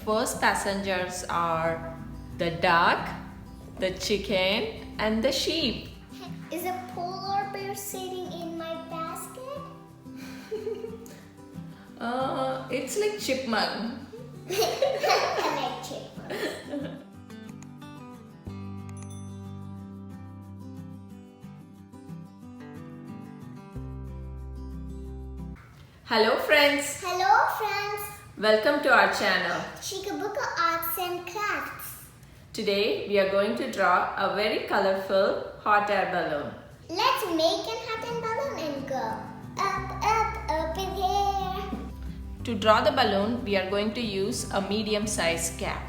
first passengers are the duck, the chicken, and the sheep. Is a polar bear sitting in my basket? It's like chipmunk. I like chipmunks. Hello friends, Hello friends, welcome to our channel. Chikubuku Arts and Crafts. Today we are going to draw a very colorful hot air balloon. Let's make an hot air balloon and go up in the air. To draw the balloon, we are going to use a medium-sized cap.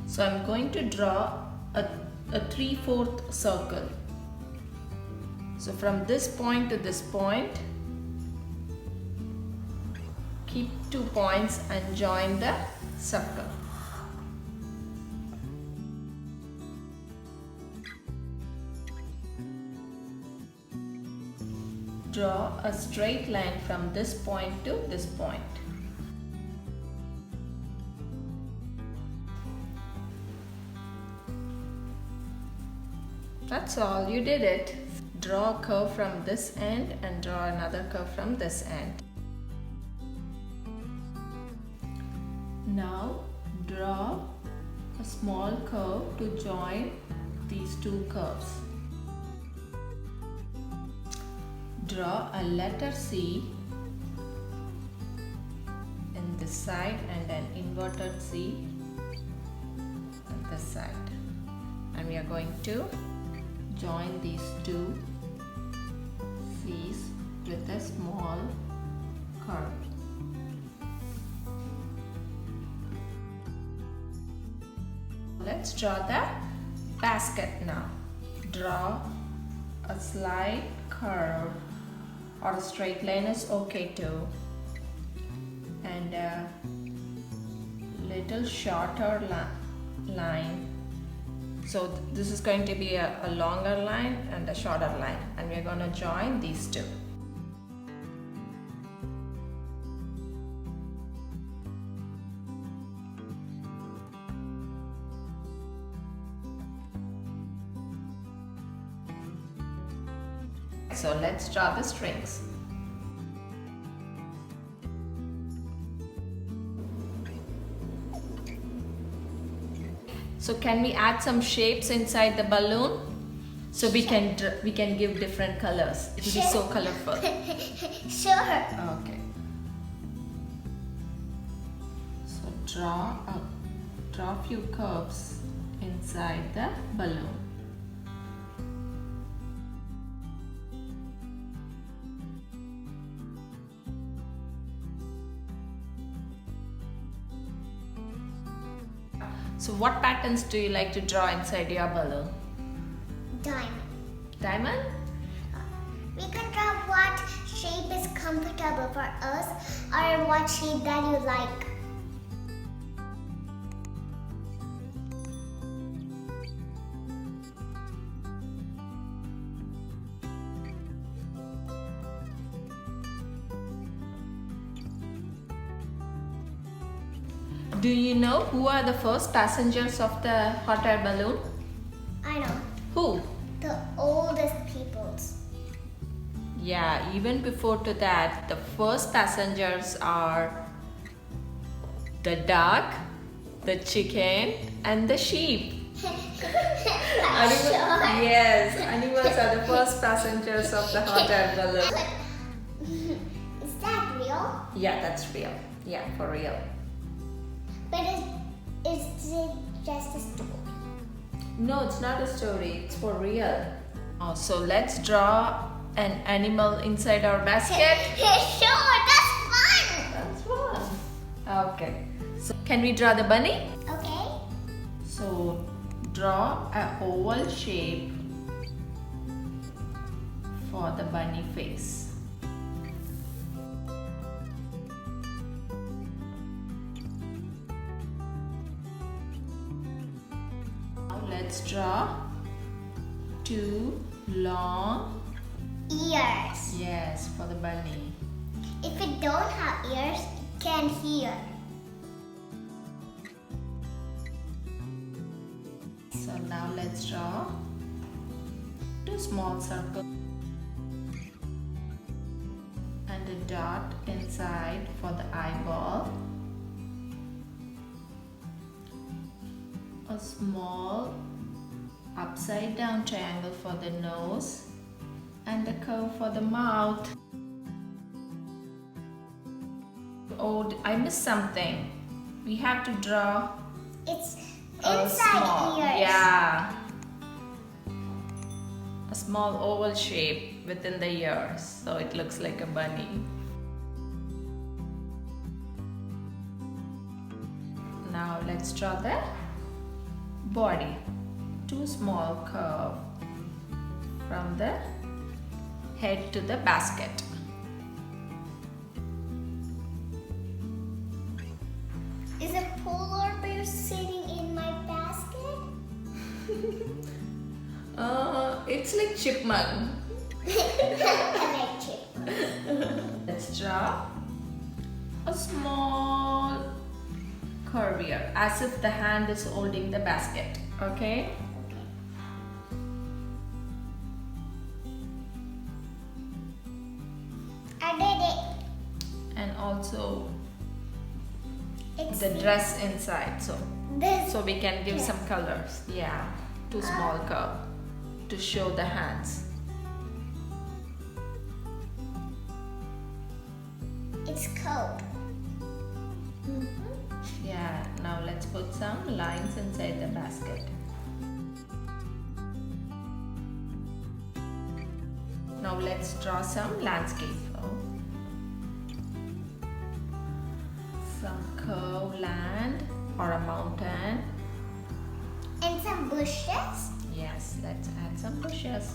So I'm going to draw a 3/4 circle. So from this point to this point, keep 2 points and join the circle. Draw a straight line from this point to this point. That's all, you did it. Draw a curve from this end and draw another curve from this end. Now draw a small curve to join these two curves. Draw a letter C in this side and an inverted C on this side. And we are going to join these two C's with a small curve. Let's draw the basket now. Draw a slight curve or a straight line is okay too, and a little shorter line. So this is going to be a longer line and a shorter line, and we're going to join these two. So let's draw the strings. So can we add some shapes inside the balloon? So we can give different colors. It will be so colorful. Sure. Okay. So draw a few curves inside the balloon. So what patterns do you like to draw inside your balloon? Diamond. Diamond? We can draw what shape is comfortable for us or what shape that you like. Do you know who are the first passengers of the hot air balloon? I know. Who? The oldest peoples. Yeah, even before to that, the first passengers are the duck, the chicken, and the sheep. Yes, animals are the first passengers of the hot air balloon. Is that real? Yeah, that's real. Yeah, for real. But is it just a story? No, it's not a story. It's for real. Oh, so let's draw an animal inside our basket. Sure, that's fun. That's fun. Okay. So can we draw the bunny? Okay. So draw an oval shape for the bunny face. Let's draw two long Ears. yes for the bunny. If it don't have ears, it can't hear. So now let's draw 2 small circles and a dot inside for the eyeball, a small upside down triangle for the nose, and a curve for the mouth. Oh, I missed something. We have to draw It's a inside small, ears. yeah, a small oval shape within the ears, so it looks like a bunny. Now let's draw the body. 2 small curve from the head to the basket. Is a polar bear sitting in my basket? It's like chipmunk. I like chip. Let's draw a small curve here, as if the hand is holding the basket. Okay? I did it. And also It's the dress inside, this. so we can give Yeah. some colors. Yeah, 2 small curve to show the hands. It's cold. Yeah, now let's put some lines inside the basket. Now let's draw some landscape. Some curved land or a mountain. And some bushes. Yes, let's add some bushes.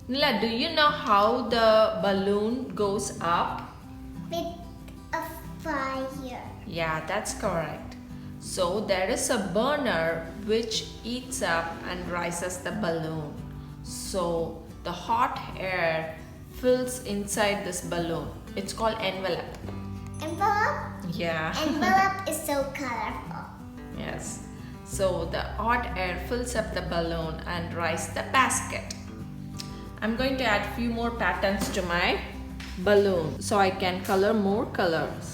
Nila, do you know how the balloon goes up? With a fire. Yeah, that's correct. So there is a burner which eats up and rises the balloon. So the hot air fills inside this balloon. It's called envelope. Envelope? Yeah. Envelope is so colorful. Yes. So the hot air fills up the balloon and rises the basket. I'm going to add few more patterns to my balloon so I can color more colors.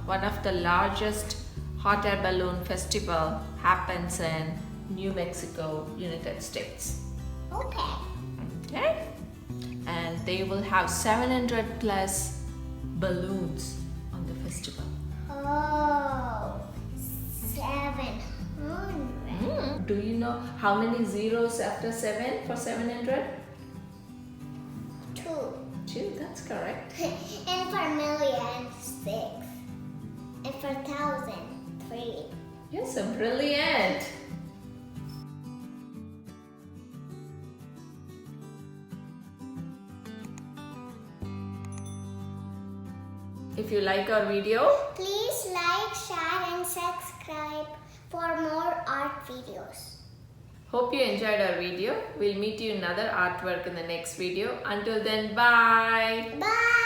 One of the largest hot air balloon festival happens in New Mexico, United States. Okay. Okay? And they will have 700 plus balloons on the festival. Oh, 700. Do you know how many zeros after 7 for 700? 2. 2, that's correct. And for million, 6. And for thousand, 3. You're so brilliant. If you like our video, Please like, share and subscribe for more art videos. Hope you enjoyed our video. We'll meet you in another artwork in the next video. Until then, bye. Bye.